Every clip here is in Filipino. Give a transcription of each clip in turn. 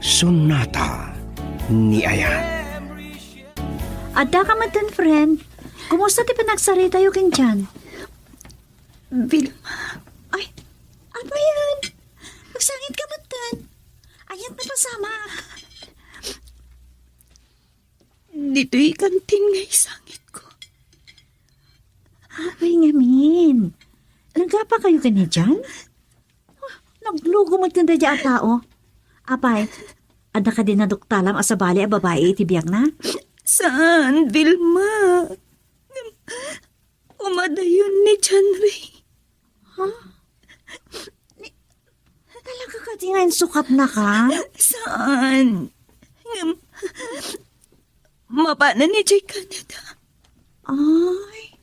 Sonata ni Ayan. Adda ka man tan, friend. Kumusta ti panagsari tayo kin dyan? Vilma, Ay, ano yan? Magsangit ka man tan. Ayat na pasama. dito'y kantin nga isangit ko. Ay, ngamin. Nagapa kayo kanya dyan? Naglugo mo tanda dyan tao. Apay, ada ka din na duktalam asabali a babae itibiyag na? Saan, Vilma? Umadayon ni John Ray. Talaga ka di ngayon sukat na ka? Saan? Mapana ni Jay Canada. Ay,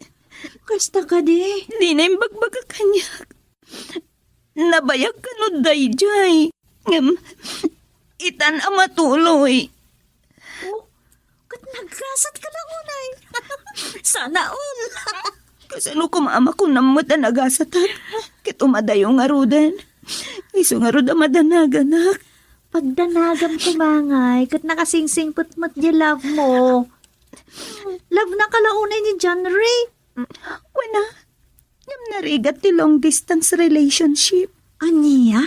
kasta ka di. Di na yung bagbaga kanya. Nabayag ka no day, Jay. Itan ang matuloy. Oh, kat nagkasat ka lang unay. Sana all. Kasano kumama ko namot na nagasatan. Kit umadayong arudan. Iso nga ruda madanaganak. Pagdanagam kumangay, kat nakasingsing putmat di love mo. Love na kalaunay ni John Ray. Wala. Ngam narigat ti long distance relationship. Aniya?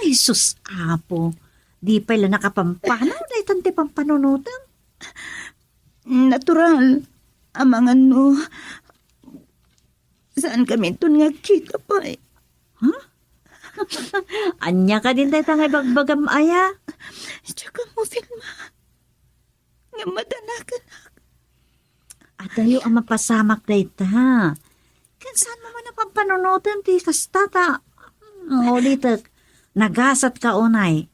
Ay, sus, apo. Di pala nakapampanaw na itanti pampanunutan. Natural. Amangan no. Saan kami ito nga kita pa eh? Anya ka din tayo tangay bagbagam aya. Tsaka mo, Vilma. Nga madanagan. At tayo ang mapasamak dahi ta. Kansan mo man ang pampanunutan ti kastata. O, litak. Nagasat ka, unay.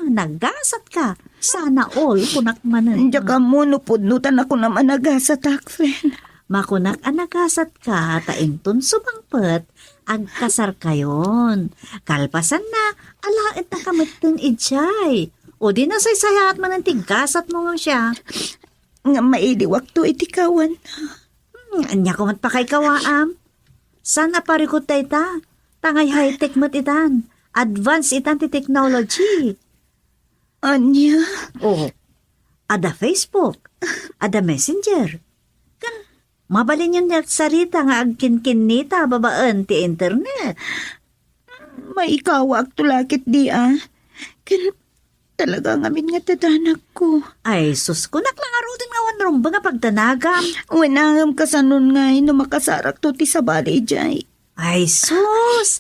Nagasat ka. Sana all kunak manan. Tsaka mo no pudnutan ako naman nagasatak, friend. Makunak ang nagasat ka, tainton sumangpet, agkasar kayon. Kalpasan na, alaet na kamatun ijay. O di na saysayaat man ang tigasat mo nga siya. Nga mailiwak to itikawan. Anya ko mat pa kay kawaam. Sana parikot tayo ta. Tangay high-tech mat itan. Advance itan ti technology. Anya? O, ada Facebook, ada Messenger. Kan, mabalin yung sarita nga agkin-kin nita babaan ti internet. Maikawak tulakit di Kan talaga ngamin nga tadanak ko. Ay, sus, kunak lang arutin nga wanrong ba nga pagtanagam. Wanangam kasanon nga no makasarak to ti sabali jay. Ay, sus!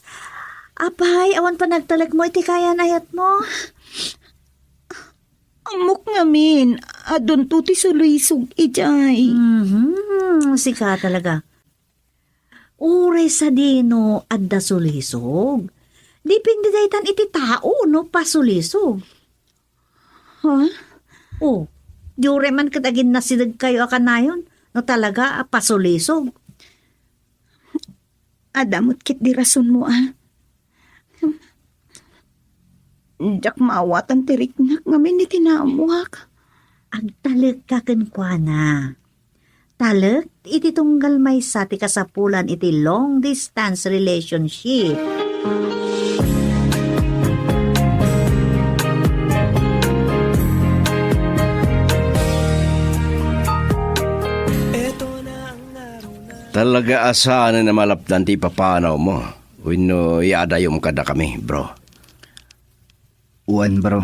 Apay, awan pa nagtalag mo, iti kaya nayat mo. Amok ngamin, adun to ti suluisog ijay. Sika talaga. Uray sa dino, adda sulisog. Di pindi daytan iti tao, no, pasulisog. Oh, diure man katagin na sidag kayo akanayon, no talaga, pasulisog. Adamot kit di rason mo Jak maawatan tirik nak ngamin ni tinamuhak. Agtalag ka kenkwana. Talag, iti tunggal may sa ti kasapulan iti long distance relationship. Talaga asahan na malapdan ti papanaw mo. Wino iadayom kada kami, bro. Uwan, bro.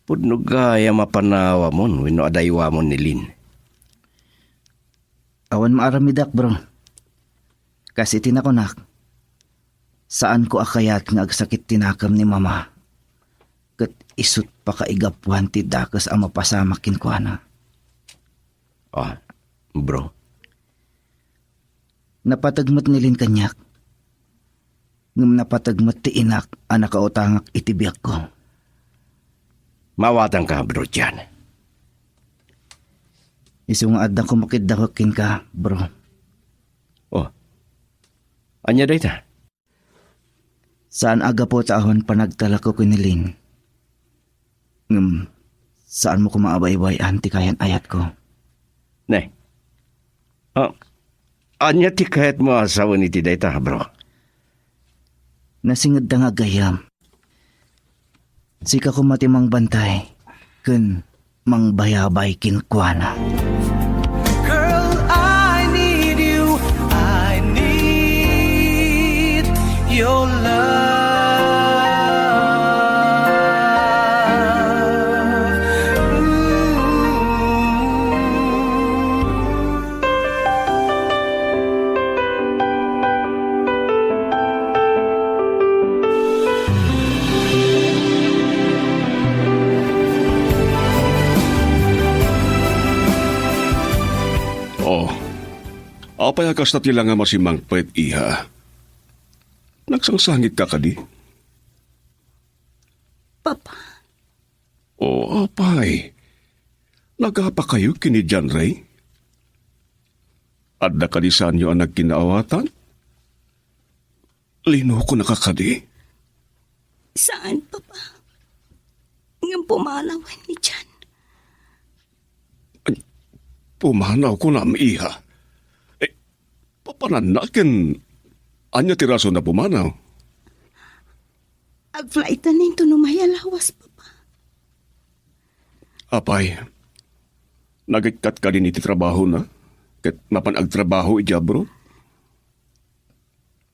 Pudno gaya mapanawa mo, wino adaywa mo ni Lin. Awan maaramidak, bro. Kasi tinakonak. Saan ko akayat nga agsakit tinakam ni mama. Kat isut pa kaigapwan ti dakas ang mapasamakin ko na. Bro. Napatagmat nilin kanyak. Ngam napatagmat ti inak anak kautangak itibiyak ko. Mawatan ka, bro, dyan. Isung adda ko makiddawakin ka, bro. Anya day ta? Saan aga po taon panagtala ko kinilin? Saan mo ko maabay-bay anti kayan ayat ko? Ne. Anya ti kahit mo asawa ni ti day ta, bro? Nasingad da nga gayam. Sika ko matimang bantay, kun mangbayabay kinkwana. Girl, I need you. I need your love. Oh, apay akas na tila nga masimang pwet iha. Nagsangsangit ka kadi? Papa, Oh, apay. Nagapa kayo kini John Ray? Adda kadi sa anyo ang nagkinaawatan? Lino ko nakakadi. saan, Papa? Ngayong pumalawan ni Jan. Pumanaw ko na iha. Papananakin. Anya tiraso na pumanaw. Agflightan na ito numayalawas, Papa. Apay, nagikat ka din iti trabaho na? Kat mapan agtrabaho ijabro?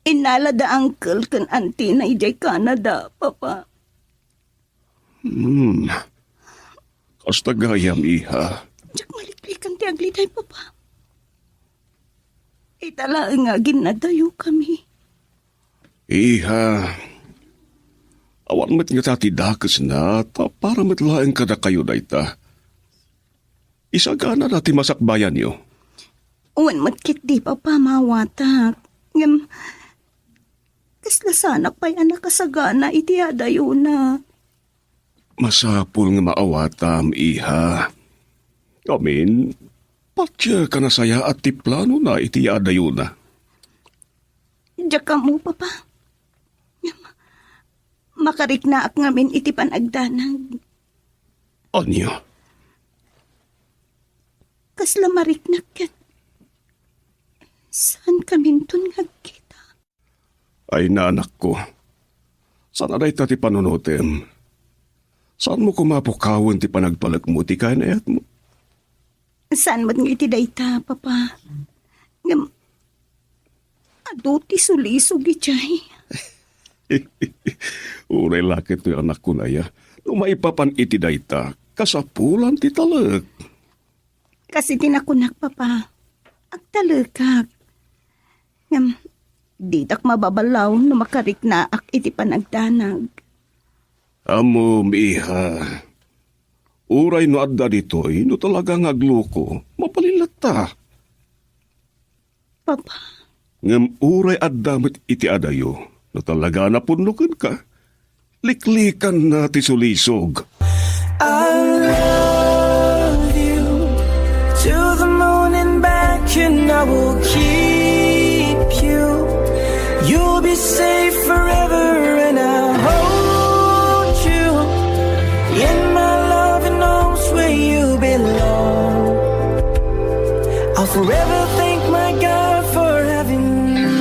Inalada uncle kan auntie na ijay Canada, Papa. Kasta gayam iha. Diyak maliklikan ti agliday, Papa. Itala nga ginadayo kami. Iha, awan met nga tati dakas na, ta para metlaeng kada kayo na ita. Isagana nati masakbayan niyo. Uwan matkit di, Papa, mawatak. Ngam, kaslasanak pa'y anak kasagana iti adayo na. Masapul nga maawatam, iha. Amin, patya ka na saya at ti plano na iti adayo na. Diyak ka mo, Papa. Ngam, makariknaak ngamin iti panagdanag. Anyo? Kasla mariknak kat. Saan kami tun ngagkita? Ay nanak ko, sana day ta ti panunutem. Saan mo kumapukawin ti panagpalag mo ti kainayat mo? Saan mo't nga iti dayta, Papa? Ngam, ado ti sulisog ijay. Uray lakit to yung anak ko na ya. Lumaipapan iti dayta, kasapulan ti talag. Kasi tinakunak, Papa. Agtalagak. Ngam, di tak mababalaw na makariknaak iti panagdanag. Amo, iha. Uray no adda ditoy, no talagang agluko, mapalilata. Papa, Ngam uray addamit iti adayo, no talaga na punlukan ka. Liklikan na ti sulisog. I love you to the moon and back, and I will keep you. You'll be safe forever, and I'll hold you in my loving arms where you belong. I'll forever thank my God for having you.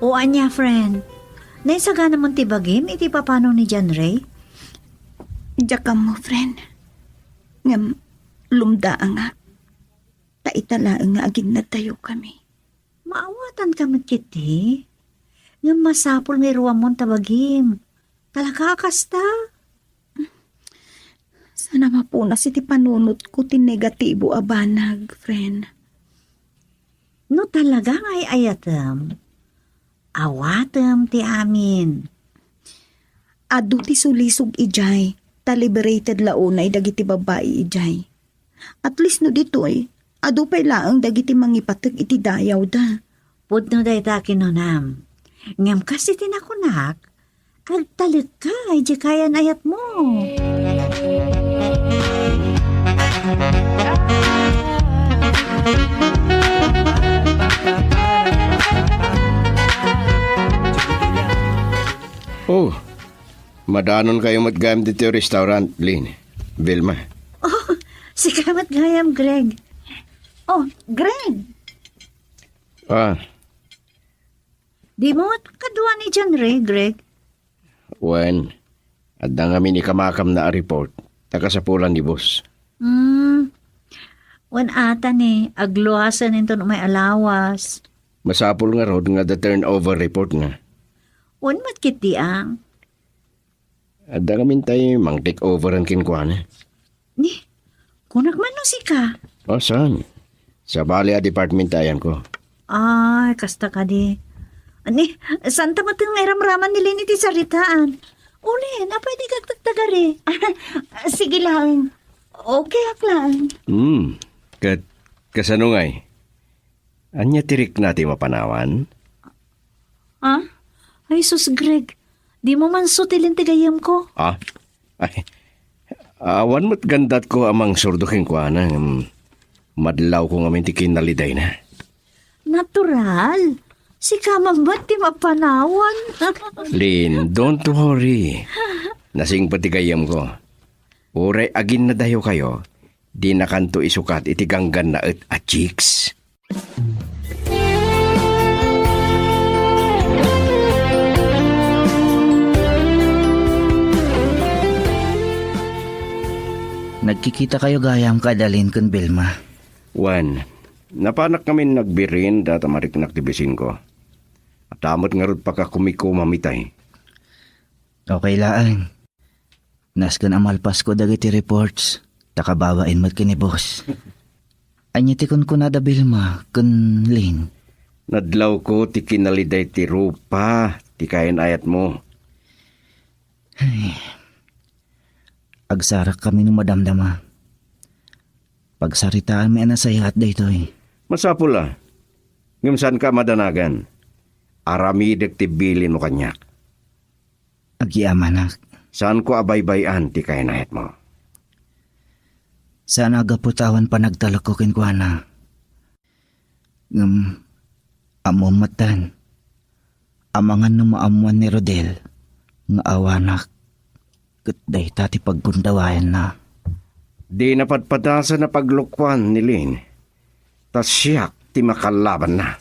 O anya, friend. Naisaga naman ti bagim, iti papano ni John Ray? diyak ka mo, friend. Ngam, lumdaan nga. Taitalaan nga agin na tayo kami. Maawatan kami kiti. Nga masapol nga iruwa mong tabagim. Talaga kasta. Sana mapunas iti panunot ko ti negatibo abanag, friend. No talaga nga ayatem. Awatem ti amin. Adu ti sulisog ijay, ta liberated launay dagiti babae ijay. At least no ditoy, adu pa'y laang dagiti mangipatag iti dayaw da. Pudno day ta kinunam. Ngam kasi tinakunak, agtalit ka, di kaya ayat mo. Oh, madanon kayo matgayam dito yung restaurant, Lynn. Vilma. Oh, si Kamat Gayam, Greg. Oh, Greg! Ah, Di mo kadwa ni John Ray, Greg. Wen, at nga ni kamakam na a report, takasapulan ni boss. Wan ata ni, agluasan nito may alawas. Masapul nga rod nga the turnover report nga. Wan matkiti ang. At nga tayo mang take over ang kinkwana. Ni, kunak man no si ka. O, saan? Sa Balea Department ayan ko. Ay, kasta ka di. Ani, saan tamatang nga ramraman nila ni ti saritaan? Uli, na pwede kag tagtagari. Sige lang. Okay ak lang. Kasanungay. Anya tirik natin mapanawan? Ha? Ay, sus Greg. Di mo man sutilin tigayam ko. Ah? Ay, awan mo't gandat ko amang surdukin ko na. Madlaw ko nga mintikin naliday na. Natural. Si kamang ba't di mapanawan? Lin, don't worry. Nasing patigayam ko. Uray agin na dayo kayo. Di na kanto isukat itiganggan na at chicks. Nagkikita kayo gayam kadalin kun Vilma. Juan, napanak kami nagbirin data marik naktibisin ko. At amot nga rod pa ka kumiko mamitay. Okay laan. Naskan amalpas ko dagiti reports. Takabawain mat kini boss. Anya tikon ko na da Vilma kun Lin. Nadlaw ko ti kinaliday ti rupa, ti kain ayat mo. Agsarak kami ng madamdama. Pagsaritaan may anasaya at daytoy. Masapula. Ngimsan ka madanagan. Aramidek ti bilin mo kanyak. Agyamanak. Saan ko abaybayan ti kain ayat mo? Sana agaputawan pa nagtalak ko kinkwana. Amumatan. Amangan na maamuan ni Rodel. Nga awanak. Gutday tati paggundawayan na. Di napadpadasan na paglukwan ni Lin. Tas siyak ti makalaban na.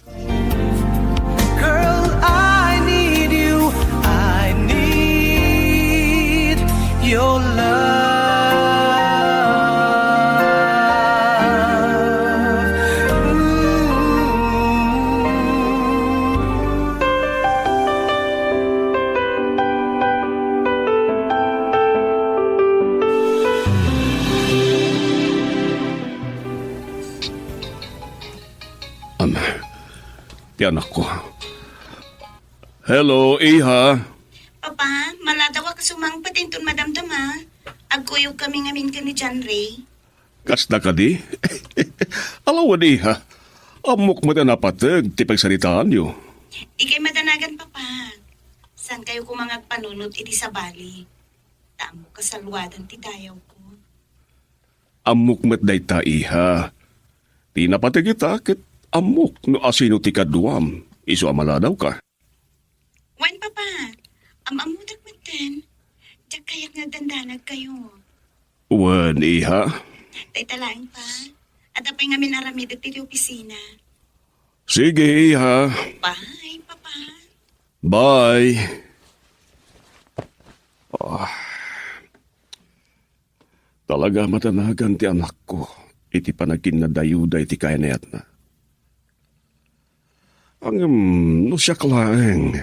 Girl, I need you. I need your love. Ti anak ko. Hello, Iha. Papa, maladawa ka sumangpatin ton madamdama. Agkuyog kami ngamin ka ni John Ray. Kasta ka di? Alawan, Iha. Amok mo na napatag, ti pagsalitaan niyo. Di kay madanagan, Papa. San kayo kumangag panunod iti sa bali? Tamo kasalwadan ti dayaw ko. Amok mo't dayta, Iha. Di napatag kita, kit amok no asino ti kaduam. Iso amaladaw ka. Wan, Papa. Amamudag mo din. Diyak kayak nagdandanag kayo. Wan, Iha. Tay talaing pa. At apay nga minaramid at iti opisina. Sige, Iha. Bye, Papa. Bye. Talaga matanagan ti anak ko. Iti panagkin na dayuda iti kainayat na. No siya klaeng.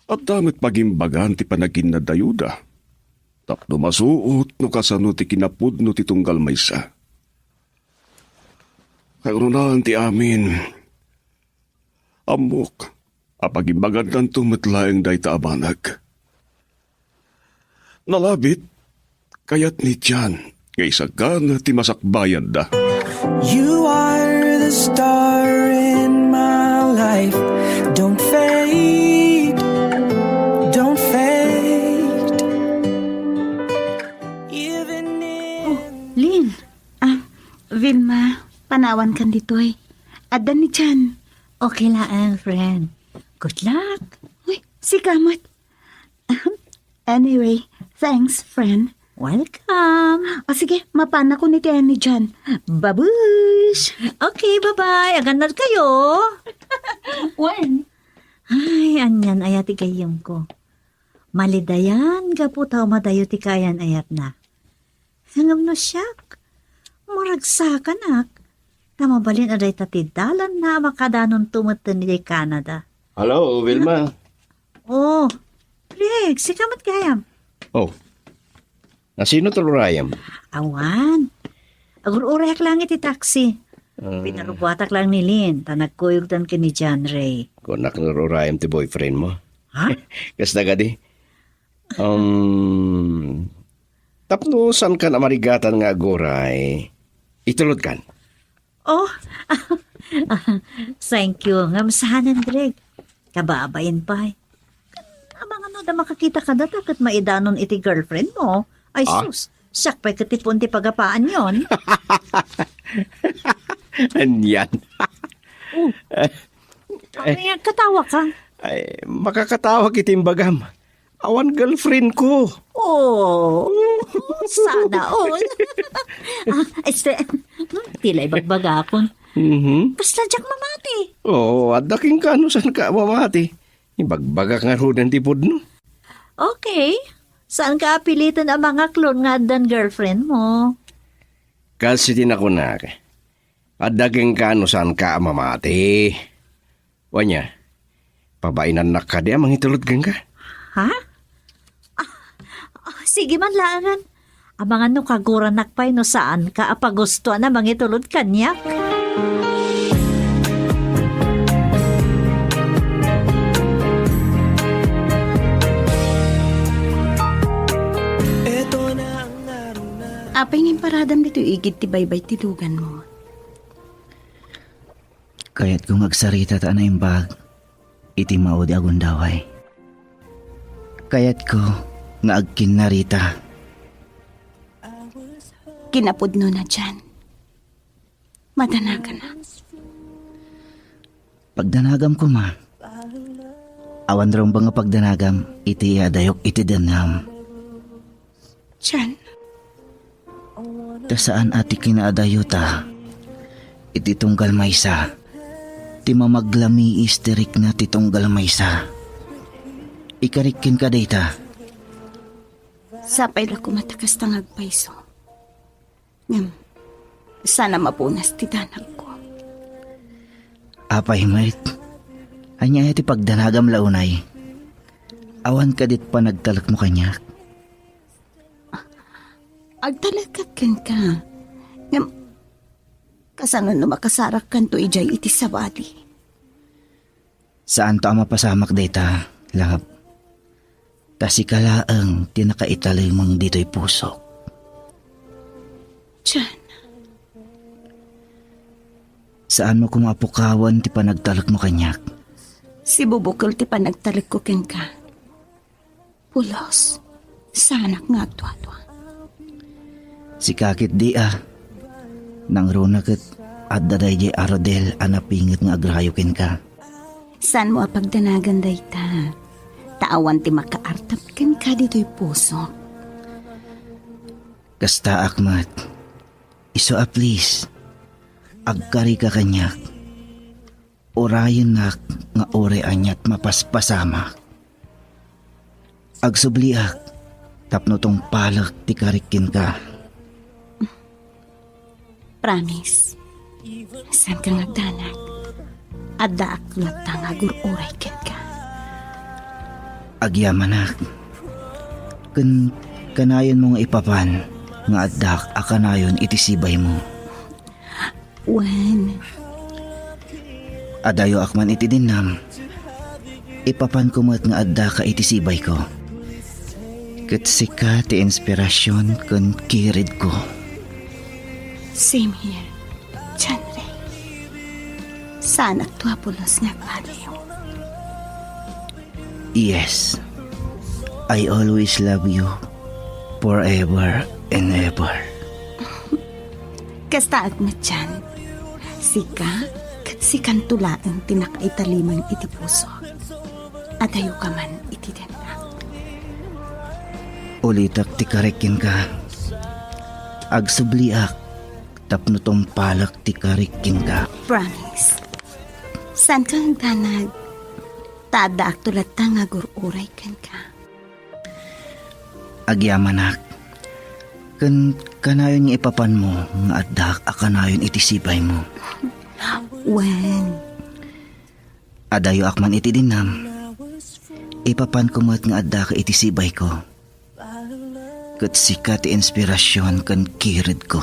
At damit pagimbagan ti panagkin na dayuda. Tapno masuot no kasano ti kinapud no ti tunggal maysa. Kayunan ti amin. Amok. Apagimbagan kan tumitlaeng day taabanag. Nalabit. Kayat ni Jan. Ngay sagana ti masakbayan da. You are the star in my life. Don't fade. Don't fade. Even in... Lin, Vilma, panawan kan ditoy. Adan ni Chan. Okay lang, friend. Good luck. Uy, si Kamat. Anyway, thanks, friend. Welcome. O sige, mapana ko ni Tiyan ni Jan. Babush! Okay, bye-bye. Agandad kayo. When? Ay, anyan ayati kayong ko. Malidayan gaputaw madayo ti kayan ayat na. Hangam no siyak. Muragsa ka nak. Tamabalin aday tatidalan na makadanon tumatan ni Canada. Hello, Wilma. Oh, Rick, sikamat kayam. Oh, nasino tulurayam? Awan. Agur-urayak lang iti taxi. Pinarubuatak lang ni Lynn. Tanagkuyog tan ni John Ray. Kunak nururayam ti boyfriend mo. Ha? Kasta ka di? Tapno saan ka na marigatan nga agoray? Itulod kan. Oh, thank you. Ngamsahanan, Greg. Kababayin pa. Amang ano da makakita ka data kat maidanon iti girlfriend mo. Ay sus, siyak pa'y katipon ti pagapaan yon. Anyan. Ay, katawa ka. Ay, makakatawa kitim bagam. Awan girlfriend ko. Oh, sana all. Tila'y bagbagakon. Basta jak mamati. Oo, at daking ka no saan ka mamati. Ibagbaga nga ro ng tipod no. Okay. Saan ka apilitan ang mga klon nga dan girlfriend mo? Kasi tinakunak. At daking ka no saan ka mamati. Wanya, pabainan na ka di amang itulod kang ka. Ha? Sige man langan. Abangan no kaguran nakpay no saan ka apagustuhan na mangitulod kanyak. Apay ning paradam dito igid ti baybay ti dugan mo. Kaya't kung agsarita ta na imbag, iti maudi agundaway. Kaya't ko nga agkin narita. Kinapudno na dyan. Madanaga na. Pagdanagam ko ma. Awan rong ba nga pagdanagam, iti adayok iti danam. Dyan. Ta saan ati kinaadayo ta? Iti tunggal maysa. Ti mamaglami isterik na ti tunggal maysa. Ikarikin ka data. Sapay la kumatakas tang agpaiso. Ngam, sana mapunas ti danak ko. Apay mait. Anya iti pagdanagam launay. Awan ka dit pa nagtalak mo kanya. Agtalakakan ka. Ngam, kasano na makasarak kan to ijay iti sabali. Saan to ang mapasamak data, lab? Tasikalaang tinakaitalay mong dito'y pusok. Diyan. Saan mo kumapukawan ti panagtalak mo kanyak? Si bubukol ti panagtalik ko ken ka. Pulos. Sanak nga atwa-atwa. Si kakit di nang runaket at daday di arodel anapingit nga agrayokin ka. San mo apagdanagan dayta? Taawan ti makaartap ken ka dito'y puso. Kasta akmat, iso please, agkari ka kanyak. Orayon nak nga ore anyat mapaspasamak. Agsubliak, tapno tong palak ti karikin ka. Promise. San ka ngagdanag? Adda aklat tang agur-uray ken ka. Agyamanak. Kanayon mo nga ipapan, nga addak akanayon itisibay mo. Wen, Adayo akman iti dinam. Ipapan ko mo't nga adda ka itisibay ko. Katsika ti inspirasyon kun kirid ko. same here. Diyan rin. Sana tuwapulos nga paliw. Yes, I always love you forever and ever. Kastaag na dyan. Sika, kat sikan tulaang tinakaitaliman iti puso. At ayo ka man iti denang. Ulitak ti karikin ka. Agsubliak, tapno tong palak ti karikin ka. Promise. San kang danag? Tada ak tulat tang agur-uray kan ka. Agyamanak. Kanayon nga ipapan mo nga addak akanayon itisibay mo. Wen, Adayo akman iti dinam. Ipapan ko mo't nga adda ka itisibay ko. Kat sikat ti inspirasyon kan kirid ko.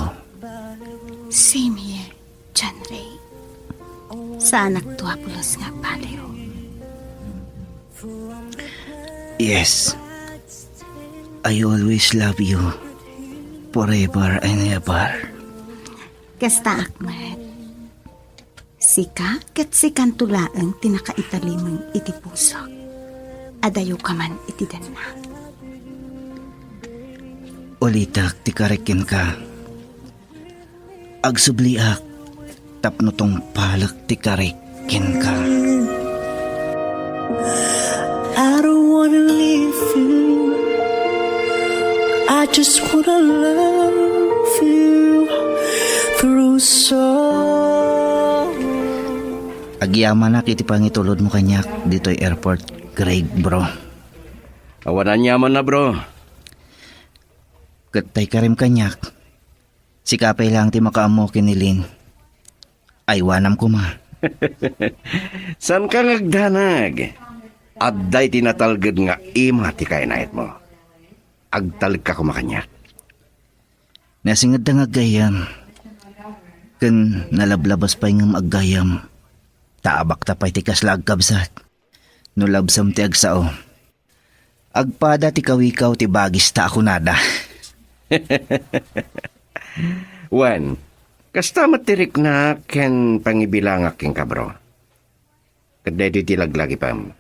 same here, John Ray. Sa anak tuwa pulos nga palayo. Yes. I always love you. Forever and ever. Kasta akmat. Sika kat sikan tulaang tinakaitalimang iti puso. Adayo ka man iti danna. Ulitak ti karekin ka. Agsubliak. Tapno tong palak ti karekin ka. I don't wanna leave you. I just wanna love you through sorrow. Agyaman na kiti pangitulod mo kanyak dito'y airport, Greg, bro. Awanan yaman na bro. Katay karim kanyak. Si kapay lang ti makaamo kinilin. Ay wanam ko ma. San ka ngagdanag? Adday tinatalgad nga ima ti kainayat mo. Agtalag ka kumakanya. Nasingad na agayam. Kan nalablabas pa yung agayam. Taabak tapay ti kaslag kabsat. No labsam ti agsao. Agpada ti kawikaw ti bagis ta ako nada. Wan, kasta matirik na ken pangibilang aking kabro. Kaday di tilaglagi pam.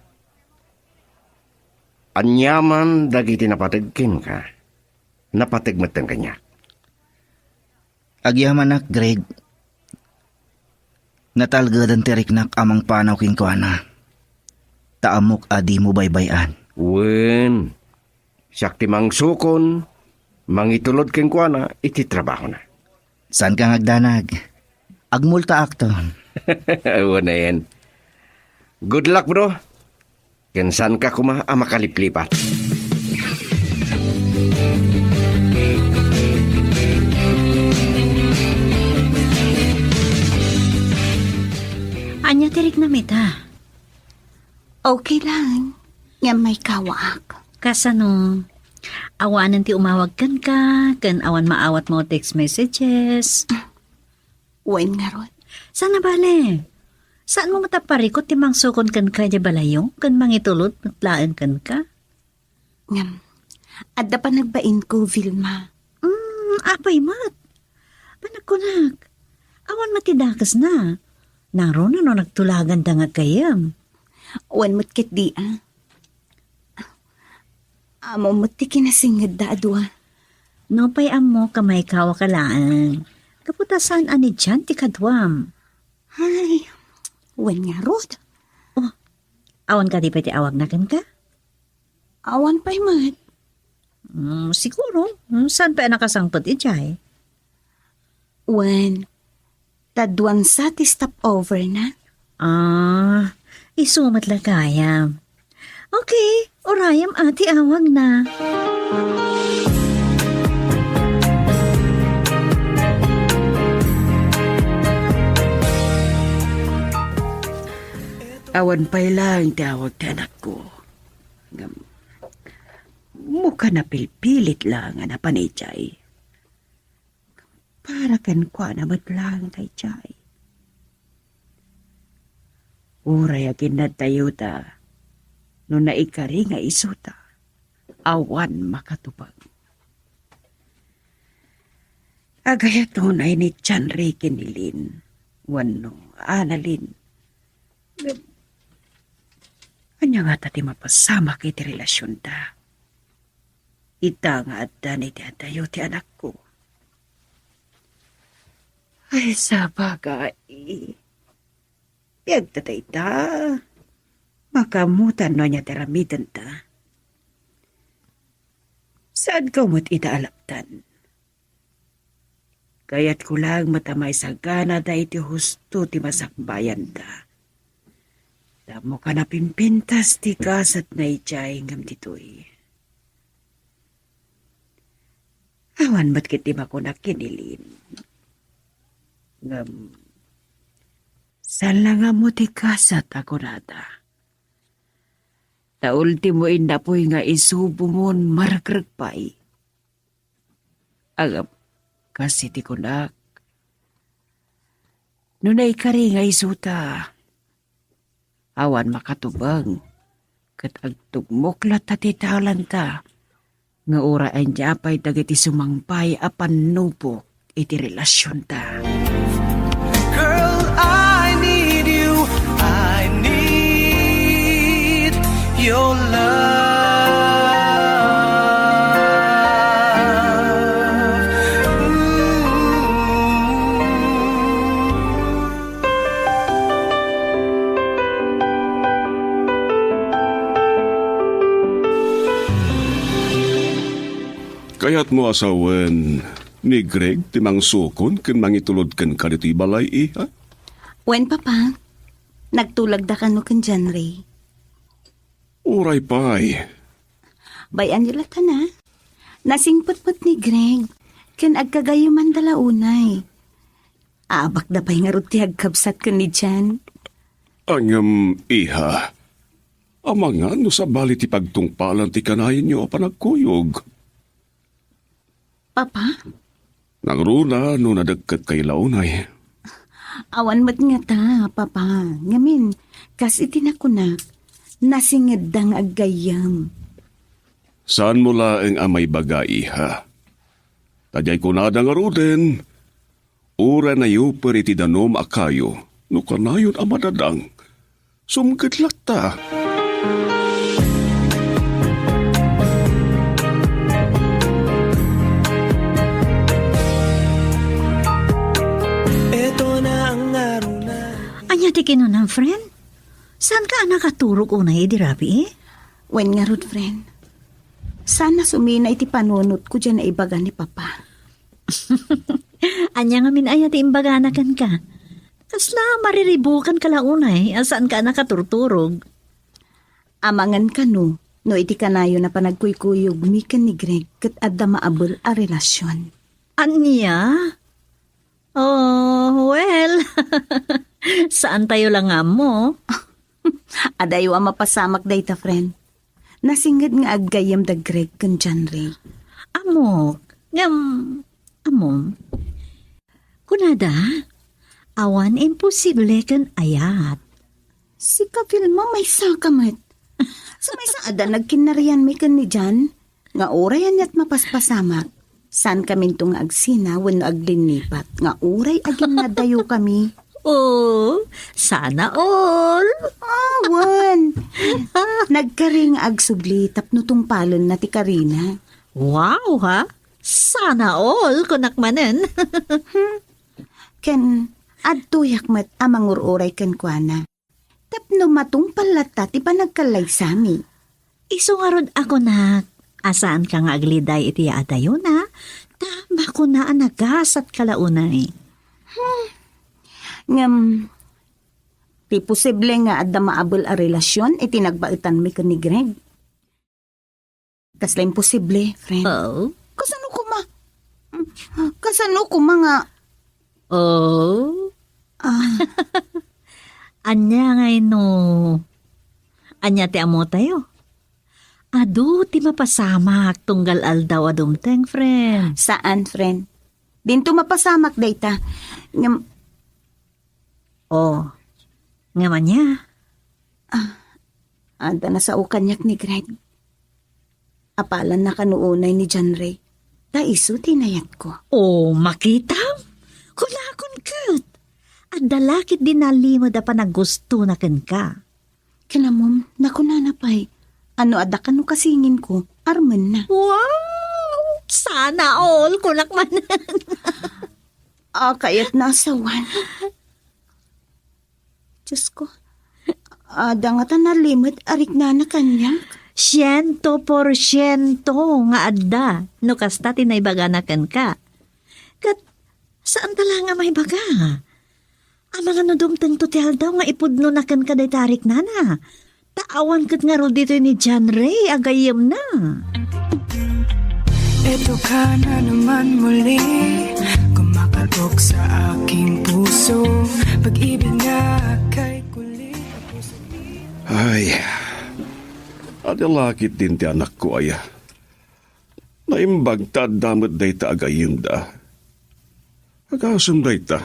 Anyaman dagiti napatagkin ka. Napatagmatan kanya. Agyaman nak, Greg. Natalgadan ti riknak amang panaw king kuana. Taamok adi mo baybayan. Wen, sakti mang sukon, mangitulod king kuana, iti trabaho na. San kang agdanag? Agmulta akton. Wan na yan. Good luck bro. Kensan ka kuma makaliplipat. Anya tirik na mita. Okay lang. Nga may kawaak. Kasano, awanan ti umawag kan ka, kan awan maawat mo text messages. Wen nga ron. Sana bale? Saan mo mataparikot ti mangsukon kan ka di balayo? Kan mangitulot naglaan kan ka? Ngam. Adda pa nagbain ko, Vilma. Apay mat. Panagkunak. Awan matidakas na. Naroon na no nagtulagan da nga kayam. Wen mo't kit di Amo mo't ti kinasingad da adwa. No pay amo kamay kawa kalaan. Kaputasan ani dyan ti kadwam. Ay, wen nga rod. Awan ka di pati awag na kan ka? Awan pa'y mat. Siguro. Saan pa nakasangpot ijay? Wen, tadwan sa ti stop over na. Isumat lang kaya. Okay, orayam ati awag na. Awan pa'y lang tawag ti anak ko. Mukha na pilpilit lang nga napanijay. Para kan kwa na lang tay jay. Uray agin na tayo ta. No naikari nga isuta. Awan makatupag. Agaya tunay ni Chan Ray kinilin. Wano, analin. Anya nga tati mapasama kay ti relasyon ta. Ita nga at dani ti atayo ti anak ko. Ay, sa bagay. Piyagtatay ta. Makamutan no niya teramitan ta. Saan ka mo't itaalaptan? Kaya't ko lang matamay sa gana da iti husto ti masakbayan ta. Damo ka na pimpintas ti kasat na ijay ngam ditoy. Awan ba't kiti ko na kinilin? Saan lang nga mo ti kasat ako nata? Ta ultimo indapoy nga isubo mo maragragpay. Agap kasi ti kunak. Nunay kari nga isuta. Awan makatubang. Kat agtugmoklat ti talanta. Nga ora ang japay dagiti sumangpay apan nupok iti relasyon ta. Girl, I need you. I need your love. Kaya't mo asawan ni Greg timang sukon ken mangitulod ken kaditi balay iha? Wen, Papa, nagtulag da ka no kan dyan, Ray. Uray pay. Bayan nila ta na. Nasingpot-pot ni Greg. Kan agkagayuman dalaunay. Abak da pa'y nga ruti agkabsat ka ni dyan. Angam iha. Amanga no sa bali ti pagtungpalan ti kanayin nyo panagkuyog. Papa, Nagruna no nadagkat kay launay. awan mat nga ta, Papa. Ngamin, kasi tinakunak. Nasingid dang aggayam. Saan mo laeng amay baga iha? Tadyay ko na nga ruden. Ura na yu iti danom akayo. No kanayon amadadang. Sumgidlat ta. Ito na ang araw na. Anya ti kinunang, friend? Saan ka nakaturok unay, di rabi eh? Wen nga rod, friend. Sana sumina iti panunot ko dyan na ibaga ni Papa. Anya nga min aya ti imbaganakan ka. Kasla mariribukan ka launay, saan ka nakaturturog? Amangan ka no iti kanayo na panagkuykuyog mikan ni Greg kat adda maabol a relasyon. Anya? Oh, well, saan tayo lang nga mo? Adayo ang mapasamak dayta, friend. Nasingad nga aggayam da Greg kan dyan, Ray. Amok, amom. Kunada, awan imposible kan ayat. Si Kapilma may sakamat. Sa may saada nagkinarian may kan ni dyan, nga orayan yat mapaspasamak. San kami itong agsina when aglinipat, nga oray agin nadayo kami. Oh, sana all. Awan! Nagkaring agsubli tapno tong palon na ti Karina. Wow, ha? Sana all kunakmanen. Ken, adtuyak mat amang ururay kan kuana. Tapno matong palata ti panagkalay sami. Iso nga rod ako na, asaan ka nga agliday iti adayo na, tama ko na nagasat kalaunay. Ngam, ti posible nga adda maabol a relasyon iti nagbaitan mi kan ni Greg. Kasla imposible, friend. Oh? Kasano ko mga... Oh? Ah, Anya ngay no. Anya ti amo tayo. Adu ti mapasamak tunggal aldaw adumteng, friend. saan, friend? Dinto mapasamak dayta. Ngam, Oh, nga man niya. ada na sa ukanyak ni Greg. Apalan na kanuunay ni John Ray. Taiso tinayat ko. Oh, makita? Kulakon kat. At dalakit din nalimod pa na gusto na ken ka. Kinamom, nakunanapay. Ano ada ka no kasingin ko, arman na. Wow! Sana all kunakmanan. Kayat nasawan. Diyos ko, ada nga ta nalimod arik na kanyak. 100% nga adda. No kasta tinaybaganakan ka. Kat, saan tala nga may baga? Ang mga nudumtang tutel daw nga ipudno na kan kaday tarik nana. Taawan kat nga ro dito ni John Ray, agayam na. Ito ka na naman muli, kumakatok sa aking puso. Pag-ibig na kay kulit. Ay, adalakit din ti anak ko ay. Naimbag ta damat day ta agayim da. Agasam day ta.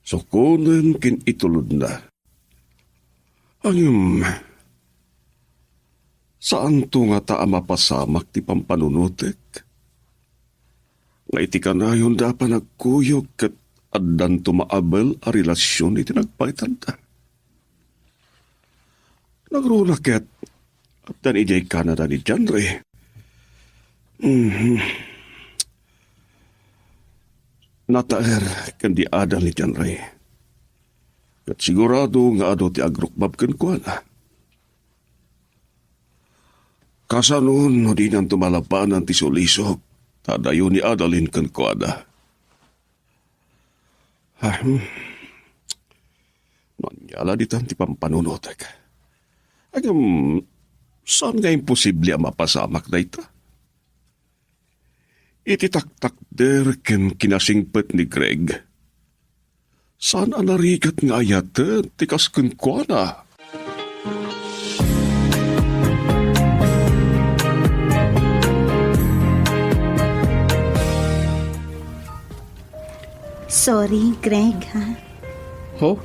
Sukunan kin itulod na. Angim, saan to nga ta mapasamak ti pampanunutek? Nga iti ka na yun da pa nagkuyog kat addan tumaabel a relasyon iti nagpaitan ta. Nagrunakit at dan ijay Canada ni Janre. Nataer kan di ada ni Janre. Kat sigurado nga ado ti agrukbab kan kuha na. Kasanon no di nang tumalapanan ti sulisok, tadayo ni Adalin kan kuha na. Manyala di tan ti pampanunotek. Agam, saan nga imposible ang mapasamak na ito? Ititaktak der ken kinasingpet ni Greg. Saan ang narigat nga ayat tikas kun kwa na? Sorry, Greg, ha? Oh?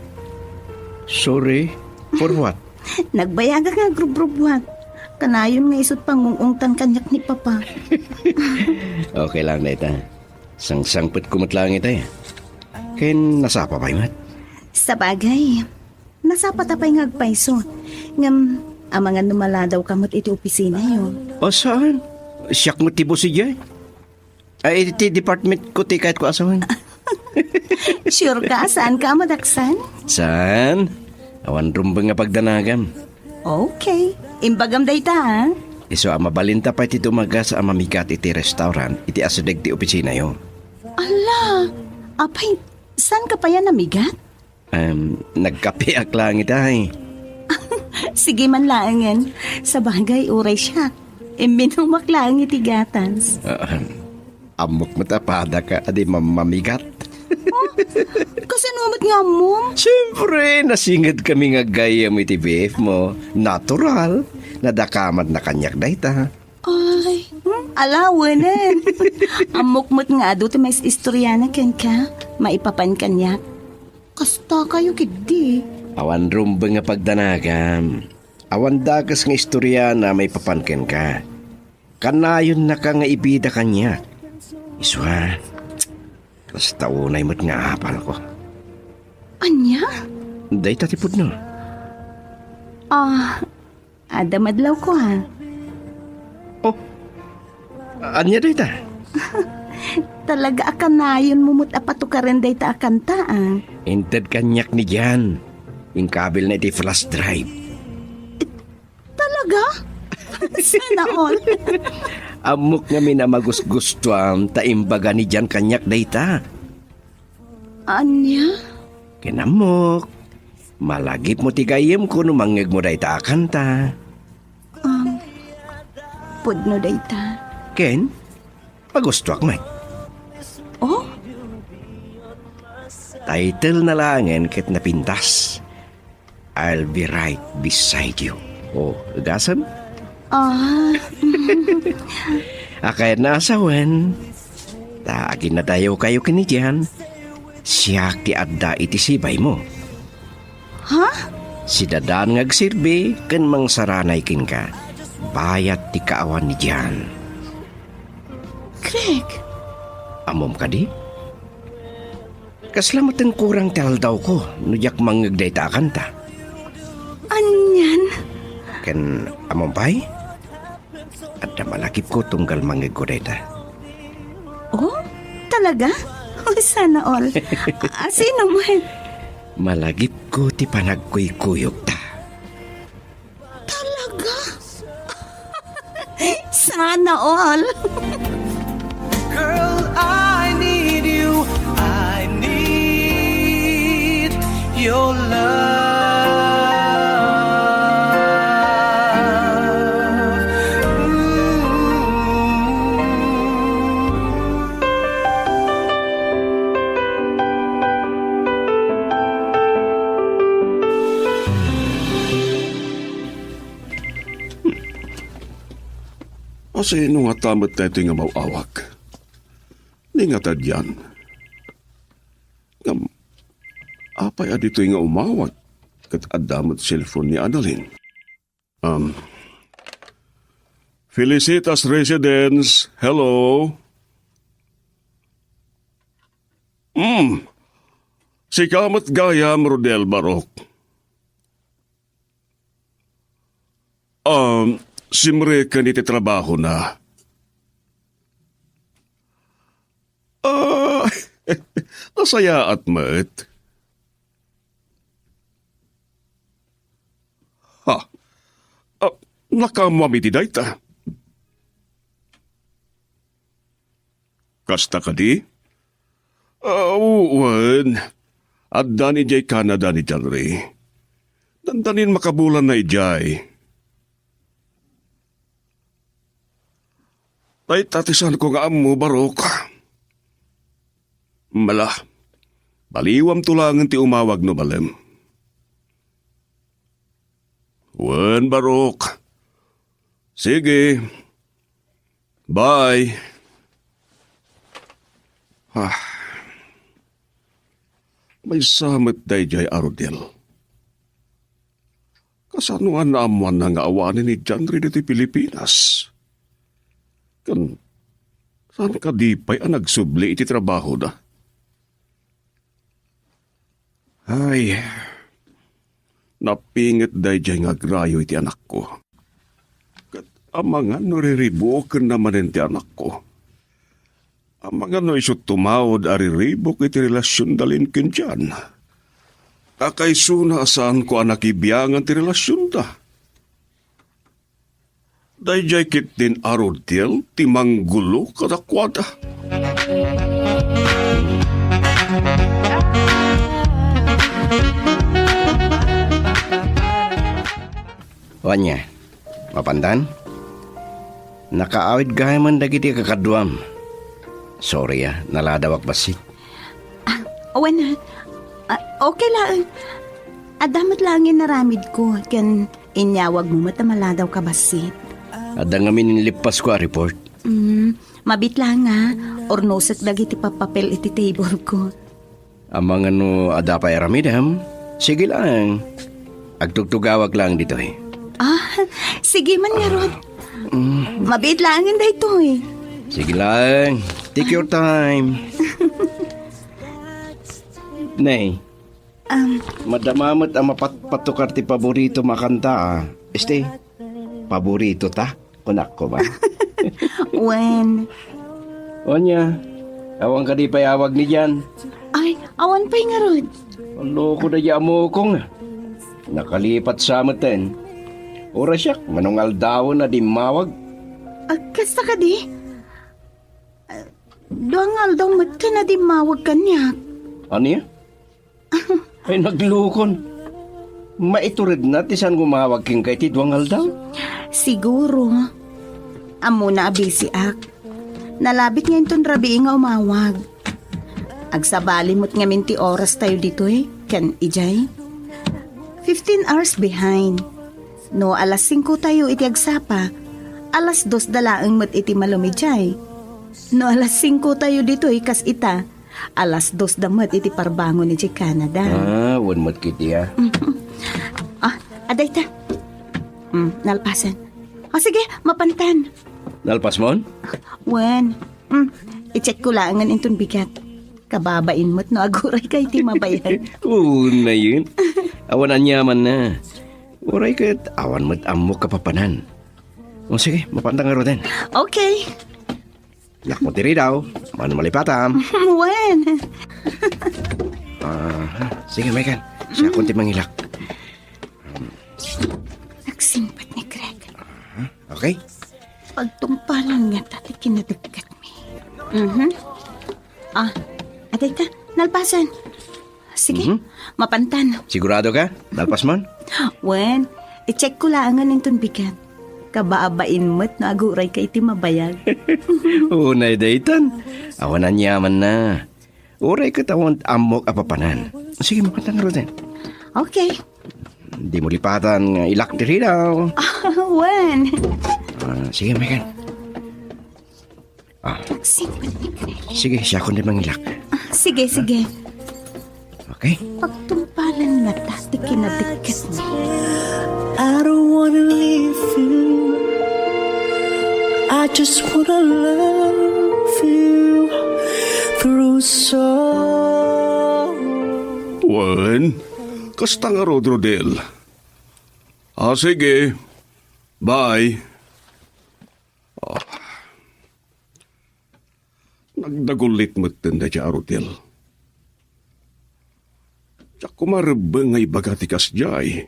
Sorry? For what? Nagbayaga nga grup-grup Kanayon nga isot pangungungtan kanyak ni Papa. Okay lang na ita. Sang-sangpit kumot lang ita. Kaya nasapa pa mat. Sa bagay, nasapa tapay nga agpaiso. Ngam, ang mga numala daw kamot iti opisina yun. O saan? Siyak mo tibo si Jay. Ay, iti department ko ti kahit ko asawan. Sure ka, saan ka madaksan? Saan? Awan rumbang nga pagdanagam. Okay, imbagam day ta, ha? Iso mabalinta pa iti tumaga sa amamigat iti restaurant iti asudeg ti opisina yo. Ala, apay, saan ka pa yan namigat? Nagkapiak lang itay. Sige man laangan, sa bagay uray siya. Iminumak lang iti gatans. Amok matapada ka adi mamamigat. Kasi numot nga mo. Siyempre, nasingad kami nga gayam iti BF mo. Natural. Nadakamat na kanyak dayta. Ay, alawanan. Amok-mot nga ado ti may istoryana ken ka. Maipapan kanyak. Kasta kayo kidi. Awan rumba nga pagdanagam. Awan dagas nga istorya na may papanken ka. Kanayon na ka nga ibida kanyak. Iswa, basta unay mo't nga apal ko. Anya? Day tatipod no. Ada madlaw ko ha. Oh, anya day ta? Talaga akanayon mumut apatukaran day ta akanta ah. Inted kanyak ni Jan. Yung kabil na iti flash drive. Talaga? Sana all. Amok nga minamagusgustuan taimbaga ni Jan kanyak dayta. Anya? Kinamok. Malagip mo tigayim ko numangig mo dayta akanta. Pudno day ta. Ken, pagustuak may. Oh? Title na langin kit napintas. I'll be right beside you. Oh, gasan? Akaya na asawan. Taagin na tayo kayo kinidyan. Siyak ti adda iti sibay mo. Ha? Si dadan ngagsirbi ken mangsaranay kin ka. Bayat ti kaawan ni Jan. Greg? Amom ka di? Kaslamatan kurang tel daw ko. Nujak mangagday ta akanta. Anyan? Ken amom pay? At malakip ko tunggal mangig ko dayta. Oh? Talaga? Oh, sana all. Sino man? Malagip ko ti panagkuy-kuyog ta. Talaga? Sana all. Girl, I need you. I need your love. Kasi nung atamat na ito nga mauawag. Ni nga tadyan. Ngam, apay adito nga umawag. Kat adamot cellphone ni Annalyn. Felicitas Residence, hello? Si Kamat Gayam Rodel Barok. Simre ka niti trabaho na. Nasaya at mat. Ha? Nakamwami ti dayta. Kasta ka di? Uwan. At dani jay Canada ni Jalri. Dandanin makabulan na ijay. Tay tatisan ko nga amo, Barok. Mala, baliwam tulangan ti umawag no balem. Wen, Barok. Sige. Bye. May samit day jay Arodel. Kasanuan na amuan na nga awanin ni Janry dito Pilipinas. Kan, saan ka di pa'y nagsubli iti trabaho na? Ay, napingit day jay nga grayo iti anak ko. Kat amangan no riribukan naman iti anak ko. Amangan no isot tumawad ariribok iti relasyon dalin kin dyan. Kakaiso na saan ko anak ibiyangan ti relasyon da. Dayjay kit din Arodel ti manggulo kadakwada. Wanya, mapandan? Nakaawid gaya man dagiti kakadwam. Sorry naladawak basit. Owen, okay lang. Adamat lang yung naramid ko. Kan inyawag mo matamaladaw ka basit. Ada nga minilipas ko a report. Mabit lang nga. Ornosat dagiti papapel iti table ko. Amang ano ada pa eramidam. Sige lang. Agtugtugawag lang dito eh. Sige man nga, Rod. Mabit lang yun dahito eh. Sige lang. Take your time. Nay, madamamat ang mapatpatukar ti paborito makanta Este, paborito ta? Kunak ko ba? Wen. Onya, awang ka di payawag ni Jan. Ay, awan pa nga, Rod. Alo ko na mo kong. Nakalipat sa amaten. Ora siya, manungal daw na di mawag. Kasta ka di? Doangal daw mata na di mawag kanyak. Ano yan? Ay naglukon. Maiturid na tisan gumawag king kay ti duangal daw. Siguro. Amo na abisi ak. Nalabit ngayon ton rabi nga umawag. Agsabalimot nga minti oras tayo dito eh. Kan ijay? 15 hours behind. No, alas 5 tayo iti agsapa. Alas 2 dalaang mat iti malumijay. No, alas 5 tayo dito kas ita. Alas 2 damat iti parbangon iti Canada. Wanmat kiti Aday ta. Nalpasan. Sige, mapantan. Nalpas mon? Wen. I-check ko lang ang intong bigat. Kababain mo't no aguray kay ti mabayan. Na yun. Awan anyaman na. Uray kat awan mo't amo kapapanan. O sige, mapantang nga roden. Okay. Yak mo tiri daw. Mano malipatam. Wen. Sige, Megan. Siya kunti mangilak. Nagsimpat ni Greg. Okay? Pagtumpalan nga tati kinadagkat mi. Aday ta, nalpasan. Sige, mapantan. Sigurado ka? Nalpas mon? Wen, i-check ko lang ang intong bigat. Kabaabain mo't na aguray ka iti mabayag. Unay daytan. Awan anyaman na. Uray kat awan amok apapanan. Sige, mapantang nga roden. Okay. Di mo lipatan ilak diri daw. Wen. Sige, Megan. Nagsimpan ni Greg. Sige, siya ko na mangilak. Sige, sige. Okay? Pagtumpalan nga tati kinadikit mo. I don't wanna leave you. I just wanna love you through sorrow. Wen, kasta nga rod, Rodel. Sige. Bye. Nagdagulit mo tanda siya, Rodel. Siya kumarabang ngay bagatikas jay.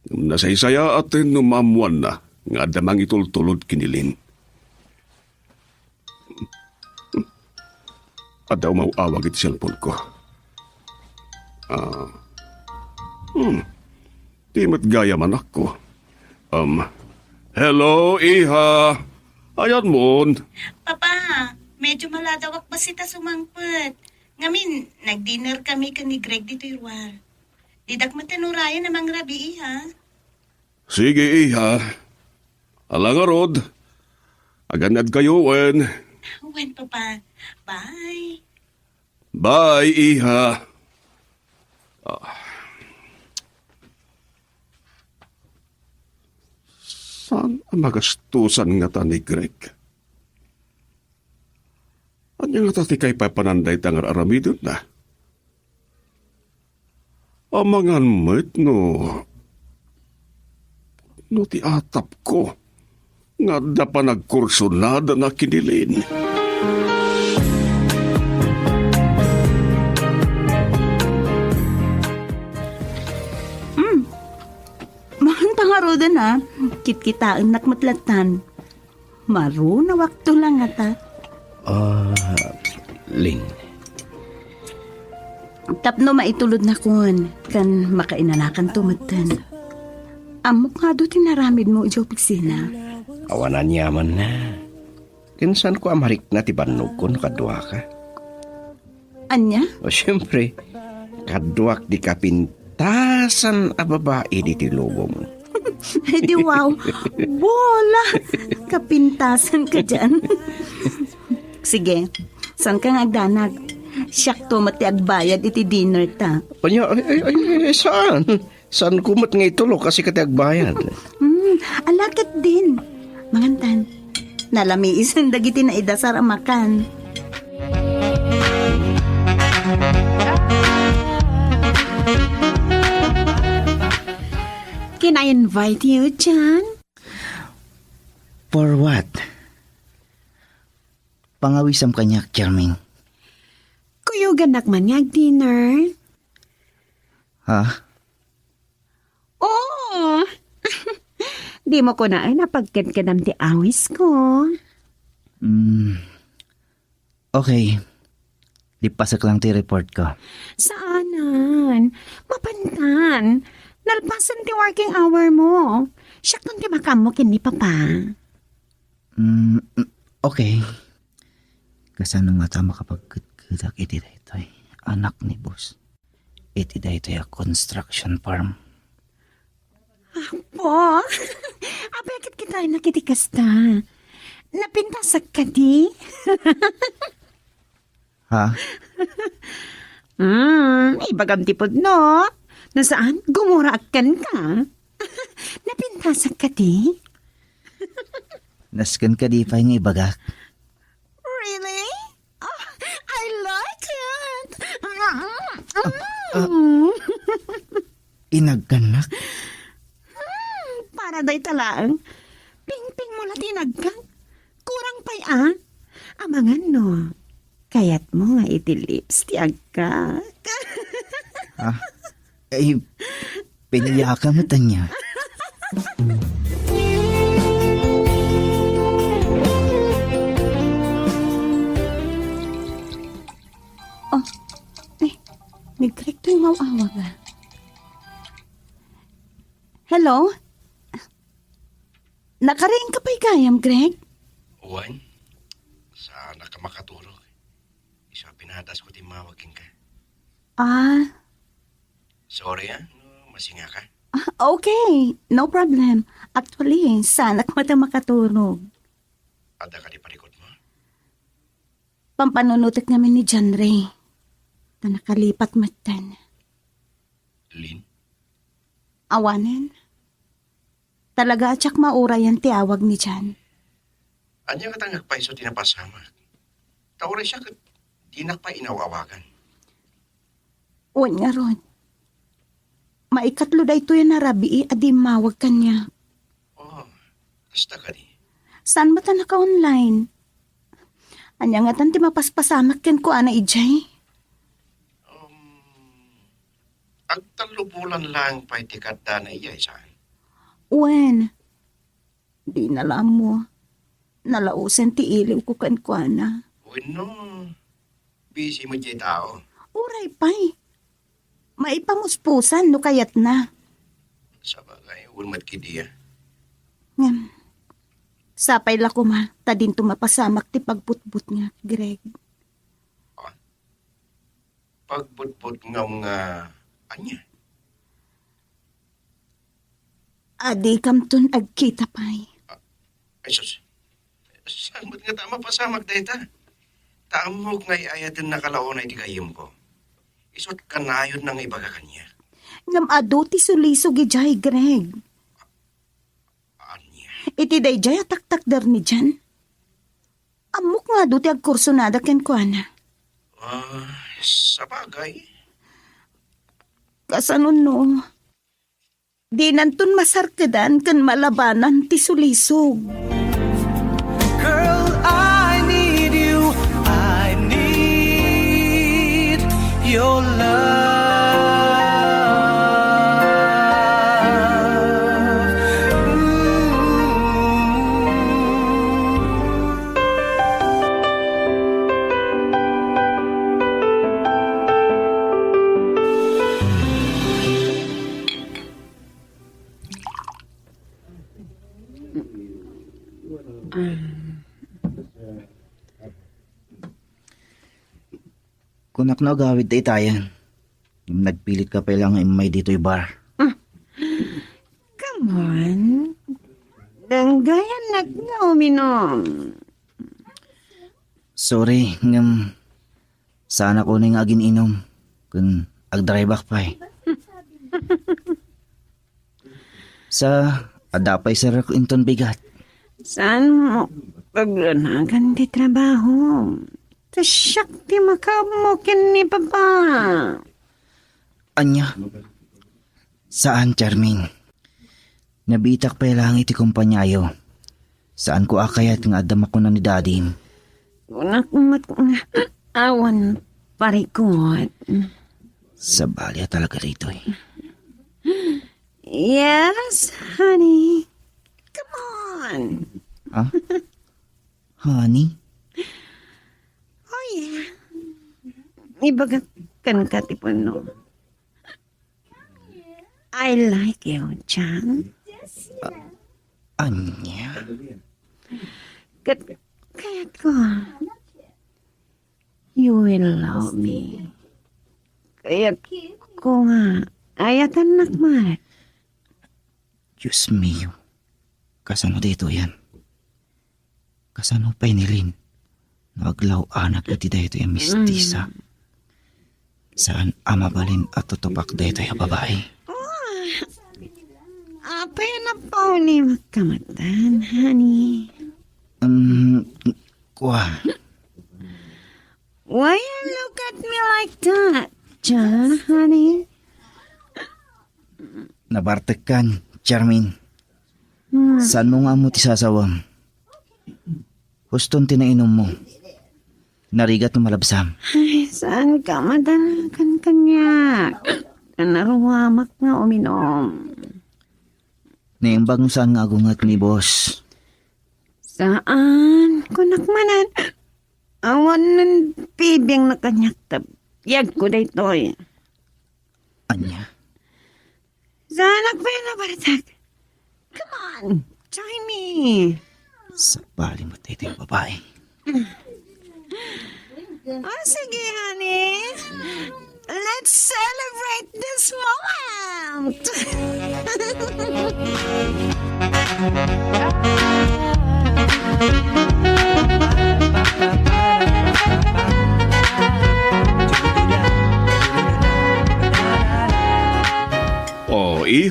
Nasaysaya atin numamuan na nga damang itultulod kinilin. Adaw mauawag iti cellphone ko. Timat gaya man ako. Hello, Iha. Ayan mo. Papa, medyo maladawak ba sita sumangpet? Ngamin, nag-dinner kami ka ni Greg dito Irwal. Didak matanurayan namang rabi, ha? Sige, Iha. Alang arod. Aganad kayo, Wen. Wen, Papa. Bye. Bye, Iha. Saan ang magastusan nga ta ni Greg? Anya nga ta ti kay papananday tangar aramidot na? Amangan met no ti atap ko nga da pa nagkursunada na kinilin. Mahal pangaroda na. Kitkitaan nakmatlatan. Maru na wakto lang ata. Ling. Tapno maitulod na kun. Kan makainanakan tumatan. Amok nga do tinaramid mo, Joe Pixina. Awanan yaman na. Kinsan ko amarik na tibanog ko nakadwa ka. Anya? O siyempre, kadwak di kapintasan a babae di tilubo mo. Di wow. Bola. Kapintasan ka dyan. Sige. Saan ka nga agdanag? Siyak to mati agbayad iti dinner ta. Anya, saan? Saan kumot nga itulo kasi katiagbayad? Alakit din. Mangantan. Nalami isang dagiti na idasar ang makan. Can I invite you, Jan? For what? Pangawisam kanya, Charming. Kuyugan man nga dinner. Ha? Oo. Di mo ko na ay napagkankanam ti awis ko. Okay. Lipasak lang ti report ko. Saanan? Mapantan. Nalpasan ti working hour mo. Siyak nun ti makam mo kini papa. Okay. Kasano nga ta makapagkutkudak iti daytoy. Anak ni boss. Iti daytoy a construction farm. Po, abekit kita ay nakitikas ta. Napintasak ka di? Ha? Ibagam tipod no. Nasaan? Gumuraakan ka. Napintasak ka di? Naskan ka di pa yung ibagak. Really? Oh, I like it. Inagkanak? Para day talang. Ping-ping mo na tinagkan. Kurang pa'y Amangan no. Kayat mo nga iti lips ti agka. Ay, piniyaka mo tanya. Nag-correct to yung mawawag ah. Hello? Nakariing ka pa'y kayam, Greg? Uwan, sana ka makatulog. Isa pinatas ko timawagin ka. Sorry masinga ka. Okay, no problem. Actually, sana ka makatulog. Ada ka di parikot mo? Pampanunutik namin ni John Ray. Ta nakalipat matan. Lin? Awanen. Talaga atsak maura yan tiawag ni John. Anya ka tangag pa iso tinapasama. Tawari siya kat di na pa inawawagan. Uwan nga ron. Maikatlo da ito yan na rabi adi mawag kanya. Oh, basta ka di. Saan ba ta naka-online? Anya nga tan ti mapaspasamak ken ko ana ijay. Agtalo bulan lang pa itikat na iyay saan. Uwan. Di nalam mo. Nalausan ti iliw ko kan ko ana. Bueno, busy mo dyan tao. Uray pay. Maipamuspusan no kayat na. Sa bagay, ulmat kidiya. Ngam. Sapay la ko ma, ta din tumapasamak ti pagputput nga, Greg. Pagbutbut nga anya. Adi kamton agkita pay. Ay sus, saan mo't nga tama pasamag dayta? Taamog nga'y ayatin nakalaon ay tigayim ko. Isot kanayon ng ibaga kanya. Ngam ado ti suliso gijay, Greg. Anya. Iti dayjay atak-tak dar ni Jan. Amok nga do ti agkurso nada ken ko ana. Sa bagay. Kasanon no. Di nantun masarkadan kan malabanan ti sulisog. Girl, I need you. I need your love. Kunak na gawid tayo tayan. Nagpilit ka pa lang may dito'y bar. Come on. Danggayan nga uminom. Sorry, sana ko na nga gininom. Kung agdrive pa eh. Sa adapay sa inton bigat. Saan mo paglanagan di trabaho? Tasyak di makamukin ni Papa. Anya? Saan, Charmin? Nabitak pa lang iti kumpanyayo. Saan ko akayat nga adam ako na ni Daddy? Unak nga awan parikot. Sa balya talaga rito eh. Yes, honey. Come on. Ha? Honey? Oh, yeah. Ibagat kan katipon, no? I like you, Chang. Anya? Kaya't ko, you will love me. Kaya't ko nga, ayatan nakmat. Diyos mio. Kasano dito yan? Kasano pa inilin? Naglaw anak iti dito yung mistisa. Saan amabalin at tutupak dito yung babae? Apay na po ni magkamatan, honey. Kuha. Why you look at me like that, John, honey? Nabartek kan, Charmin. Saan mo nga mo tisasawam? Huston tinainom mo. Narigat mo malabsam. Ay, saan ka madalagan kanya? Naruwamak nga uminom. Naimbag mo saan nga agungat ni boss. Saan? Kunakmanan. Awan ng pibing na kanyak tabiyag ko dito eh. Anya? Saan nagpaya na baritak? Come on, join me. Sa bali mo dito yung babae. Oh, sige, honey. Let's celebrate this moment.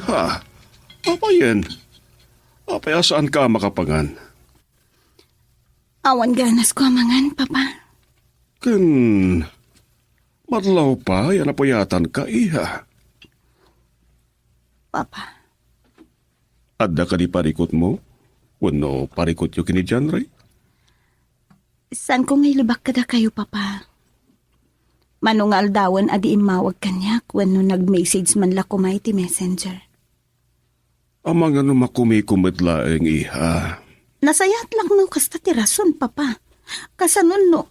iha. Apayen. Apay saan ka makapangan? Awan ganas ko amangan, Papa. Ken, madlaw pa, yan napayatan ka, iha. Papa, Adda ka di parikot mo? Wano parikot yung kini John Ray? saan ko ngailibak kada kayo, Papa? Manungal dawan adi imawag kanyak when nag-message man la kumay ti messenger. Amang ano makumikumidlaeng iha. Nasayat lang no kasta ti rason, Papa. Kasanon no,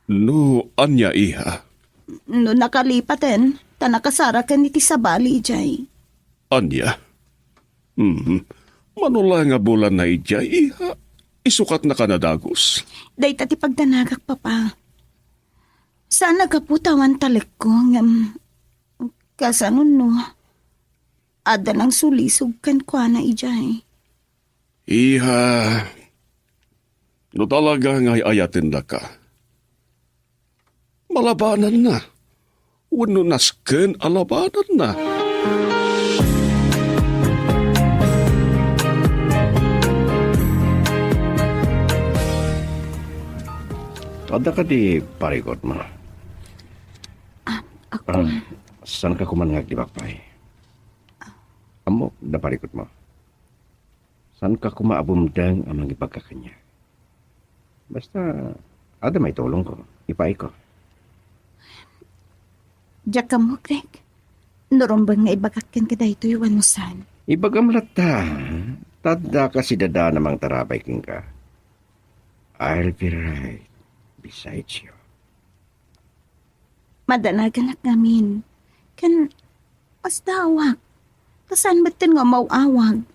No, anya iha. no nakalipaten, ta nakasara ka ni ti sabali, Jay. Anya? Manula nga bulan na ija, iha. Isukat na kanadagos. Day ti pagdanagak, Papa. Saan nagaputawan talik ko ngam kasanon no, ada nang sulisog kan kwa na ijay. Iha. No talaga nga ayatin na ka. Malabanan na. Wano nasken alabanan na. Ada ka di parikot mo? Ako, Saan ka kumangag di bakpay? Amo, na parikot mo. Saan ka kumaabumdang ang mga ipagkakanya? Basta, ada may tulong ko. Ipay ko. diyak ka mo, Greg. Narombang nga ibagakin ka dahito iwan mo saan. Ibagam lata. Tadda ka si dada namang tarabay king ka. I'll be right beside you. Madanagan at namin. Kan, as dawak. Tasan batin nga mauawag.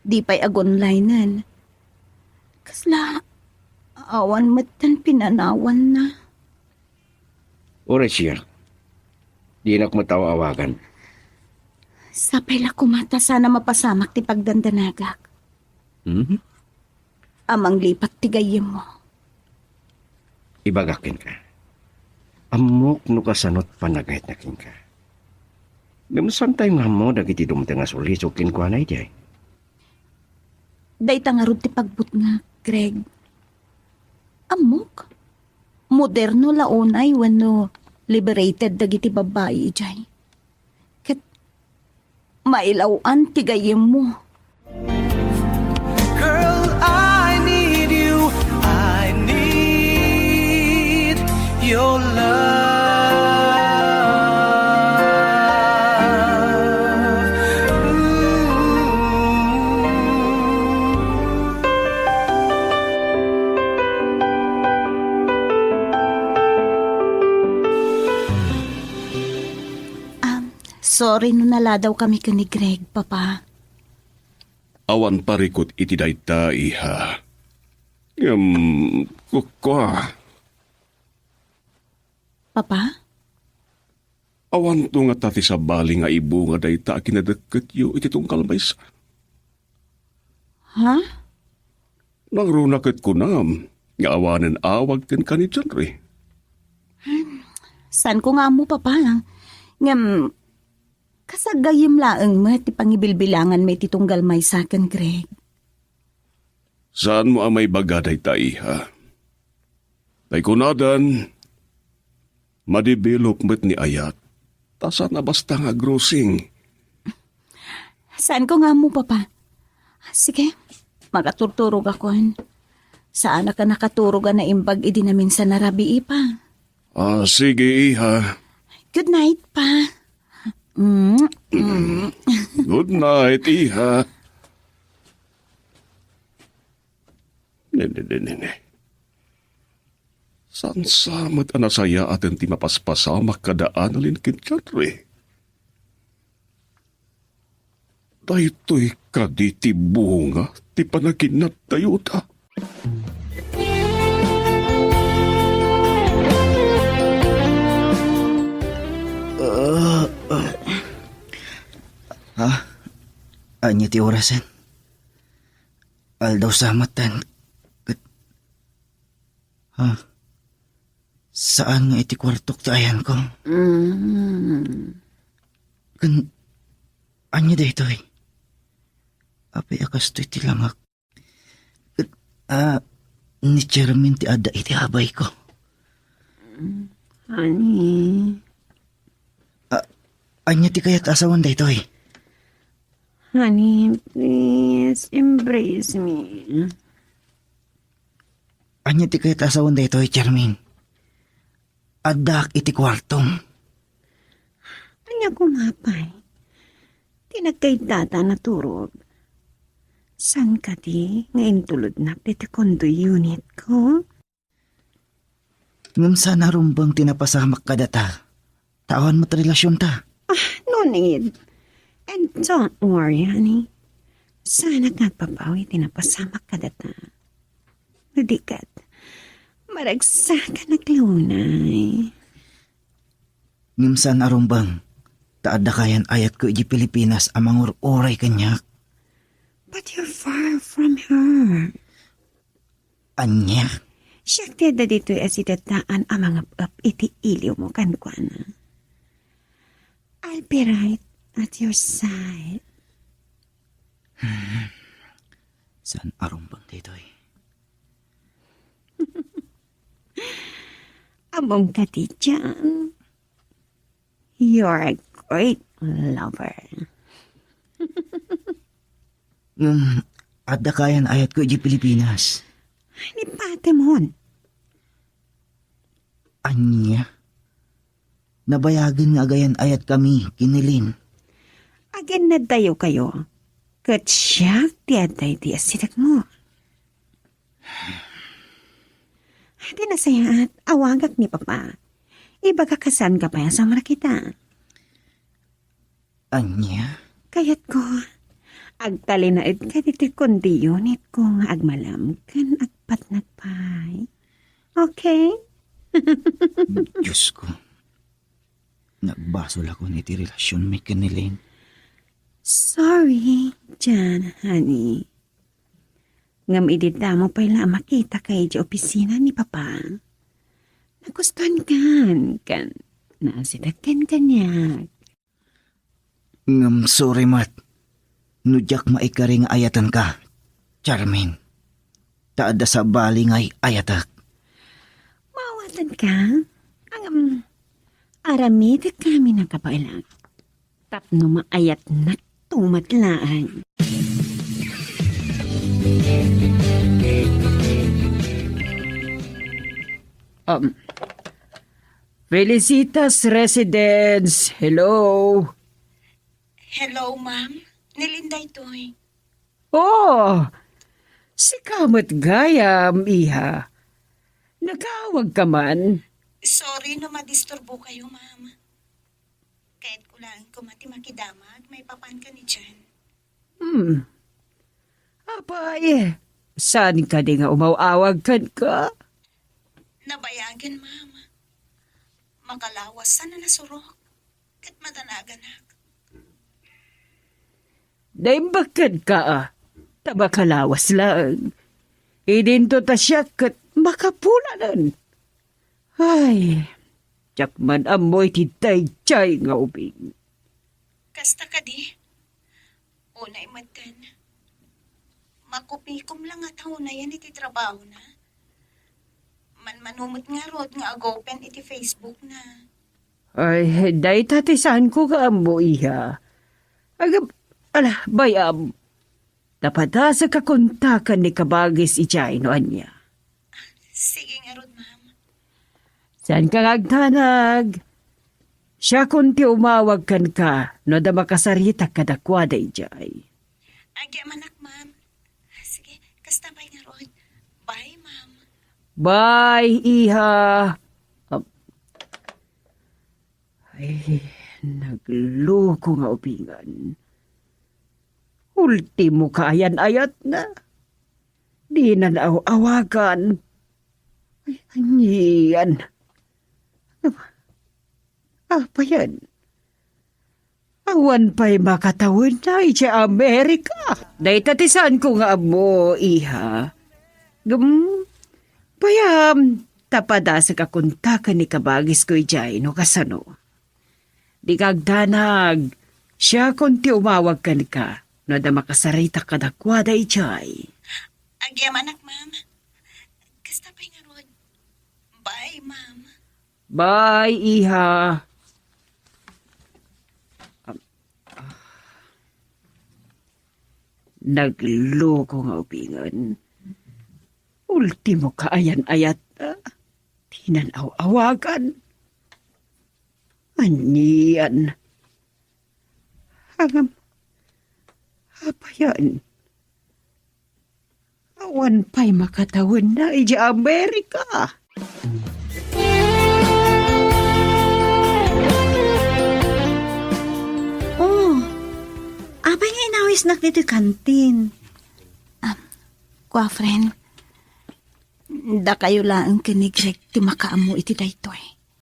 Di pa'y agonlinean. Kasla, awan matan pinanawan na. Ore siya. Di na kumatawa-awagan. Sapay la kumata sana mapasamak ti pagdandanagak. Hmm? Amang lipat ti gayem mo. Ibagakin ka. Amok no kasanot panagayat na king ka. Gamsan tayo nga mo dagiti dumte nga sulisukin ko anay di ay. Day tangarod ti pagbut nga, Greg. Amok. Moderno launay wano liberated dagiti babae ijay. Ket mailawan ti gayem mo. Girl, I need you. I need your love. Sorry no naladaw kami ka ni Greg, Papa. Awan parikot iti dayta, iha. Kukwa. Papa? Awan to nga tati sa bali nga ibu nga dayta kinadagkat yu iti tungkal maysa. Ha? Nangrunakat ko nam. Nga awanan awag ken ka ni John Ray. San ko nga mo, Papa? Ngam, kasagayim laeng mo ti pangibilbilangan may titunggal may sakan, Greg. Saan mo ang may bagaday ta, iha? Tay kunadan, madibilop met ni ayat. Tasa na basta nga grossing. Saan ko nga mo, Papa? Sige, magaturturog ako. Saan ka nakaturog na imbag idi namin sa narabi, pa? Sige, iha. Good night, Pa. Good night, iha. Nene. San samat anasaya atin ti mapaspasamak kadaan alin kin Chatre? Daytoy kaditi bunga ti panaginat tayo ta. Anya ti orasan. Aldaw samatan. Saan nga iti kwartok ti ayan ko? Kan, anya dito eh. Apay akas to'y tilangak. Ni Jermin ti ada iti habay ko. Honey. Anya ti kayat asawan dito eh. Honey, please embrace me. Anya ti kayat asawan dito eh, Jermin. Adak iti kwartong. Anya kumapay. Tinagkaitata na turog. San ka di ngayon tulod na dito kondo unit ko? Ngam sana rumbang tinapasamak ka data. Tawan mo't relasyon ta. No need. And don't worry, honey. Sana nagpapawi tinapasamak ka data. Nadikat. Maragsa ka naglunay. Ngam sana rumbang. Taada kayan ayat ko iji Pilipinas amang uray kanyak. But you're far from her. Anya? Siya teda dito asitataan ang mga iti iliw mo kankwana. I'll be right at your side. Saan arumbang dito eh? Among ka di dyan. You're a great lover. Ada kayan ayat ko iji Pilipinas. Ni Patemon. Anya? Nabayagan nga agayan ayat kami, kinilin. Again na dayo kayo. Kat siya tiyaday di asidag mo. Di na saya at awagak ni Papa. Iba kakasan ka pa sa mara kita. Anya? Kayat ko, agtalinaid ka dito kundi unit kong agmalam kan agpat nagpay. Okay? Diyos ko. Nagbasol ako niti relasyon may kanilin. Sorry, Jan, honey. Ngam idita mo pala makita kay di opisina ni Papa. Nagustuhan kan nasitakan kanya. Ngam sorry mat. Nudyak maikaring ayatan ka, Charmin. Taada sa balingay ayatak. Mawatan ka? Ang aramid kami ng kapailang. Tapno maayat na tumatlaan. Felicitas Residence, hello. Hello, ma'am. Nilinda ito'y. Oh, si Kamot Gayam, iha. Nagawag ka man. Sorry na madisturbo kayo, ma'am. Kahit ko lang kumati makidamag, may papan ka ni Jan. Apay, saan ka di nga umawawag ka? Nabayagan, ma'am. Makalawas sana nasurok. Kat madanagan. Naimbakad ka tabakalawas lang. Idinto ta siya kat makapulanan. Ay, tiyakman amoy titay-tiyay nga ubing. Kasta ka di. Unay matan. Makupikom lang at na yan iti trabaho na. Manumot nga rod nga agopen iti Facebook na. Ay, day tatisan ko ka amo iha. Agab, bayam. Dapat sa kakontakan ni kabagis ijay no anya. Sige nga rod, ma'am. Saan ka agtanag? Siya kunti umawag kan ka, no da makasarita kadakwada ijay. Agi manak, ma'am. Sige, kastabay nga rod. Bye, ma'am. Bye, iha. Ay, nagloko nga ubingan. Ultimo kaayan-ayat na. Di na naawagan. Ay, anyan. Apa yan? Awan pa'y makatawin na siya Amerika. Dahil tatisan ko nga mo, iha. Payam, tapada sa kakuntakan ni kabagis ko ijay no kasano. Di kagdanag, Siya konti umawag ka, no da makasarita ka dakwada ichay. Agyam anak, ma'am. Kasta pa'y nga ron. Bye, ma'am. Bye, iha. Nagloko nga upingan. Ultimo kaayan-ayat na. Tinanaw-awagan. Aniyan. Hangam. Apayan. Awan pa'y makatawin na ija Amerika. Oh, abay nga inawis nak dito kantin. Kwa, friend. Da kayo lang kinigrek ti makaamo iti daytoy.